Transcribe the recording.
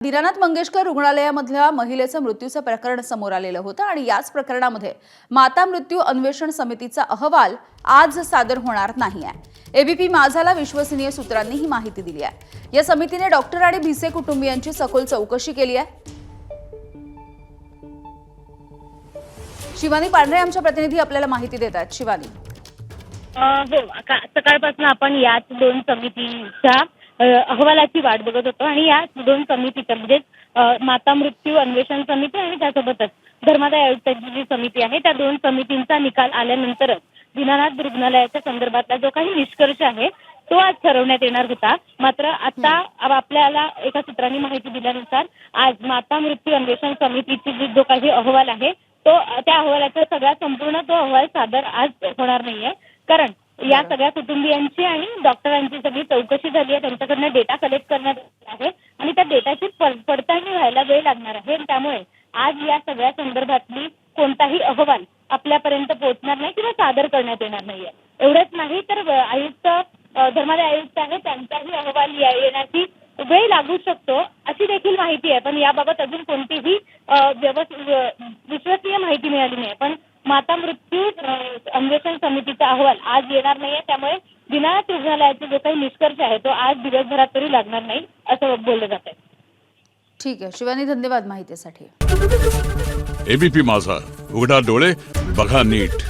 दीनानाथ मंगेशकर रुग्णालयामधल्या महिलेचं मृत्यूचं प्रकरण समोर आलेलं होतं आणि याच प्रकरणामध्ये माता मृत्यू अन्वेषण समितीचा अहवाल आज सादर होणार नाही आहे। एबीपी माझाला विश्वसनीय सूत्रांनी ही माहिती दिली आहे। या समितीने डॉक्टर आणि भिसे कुटुंबियांची सखोल चौकशी केली आहे। शिवानी पांढरे आमच्या प्रतिनिधी आपल्याला माहिती देतात। शिवानी, हो, सकाळपासून आपण याच दोन समितीच्या अहवालाची वाट बघत होतो आणि या दोन समितीच्या म्हणजे माता मृत्यू अन्वेषण समिती आणि त्यासोबतच धर्मादाय आयुक्तांची जी समिती आहे त्या दोन समितींचा निकाल आल्यानंतरच दीनानाथ रुग्णालयाच्या संदर्भातला जो काही निष्कर्ष आहे तो आज ठरवण्यात येणार होता। मात्र आता आपल्याला एका सूत्रांनी माहिती दिल्यानुसार आज माता मृत्यू अन्वेषण समितीची जो काही अहवाल आहे तो त्या अहवालाचा सगळा संपूर्ण तो अहवाल सादर आज होणार नाहीये, कारण या सगळ्या कुटुंबियांची आणि डॉक्टरांची सगळी चौकशी झाली आहे, त्यांच्याकडनं डेटा कलेक्ट करण्यात आहे आणि त्या डेटाची पडताळणी व्हायला वेळ लागणार आहे। त्यामुळे आज या सगळ्या संदर्भातली कोणताही अहवाल आपल्यापर्यंत पोहोचणार नाही किंवा सादर करण्यात येणार नाहीये। एवढंच नाही तर आयुक्त धर्मादाय आयुक्त आहे त्यांचाही अहवाल येण्याची वेळ लागू शकतो अशी देखील माहिती आहे, पण याबाबत अजून कोणतीही विश्वसनीय माहिती मिळाली नाही। पण माता मृत्यू अन्वेषण समितीचा अहवाल आज येणार नाहीये, त्यामुळे दीनानाथ रुग्णालयाचा जो काही निष्कर्ष आहे तो आज दिवसभरात तरी लागणार नाही असं बोललं जात आहे। ठीक आहे शिवानी, धन्यवाद माहितीसाठी। एबीपी माझा, उघडा डोळे बघा नीट।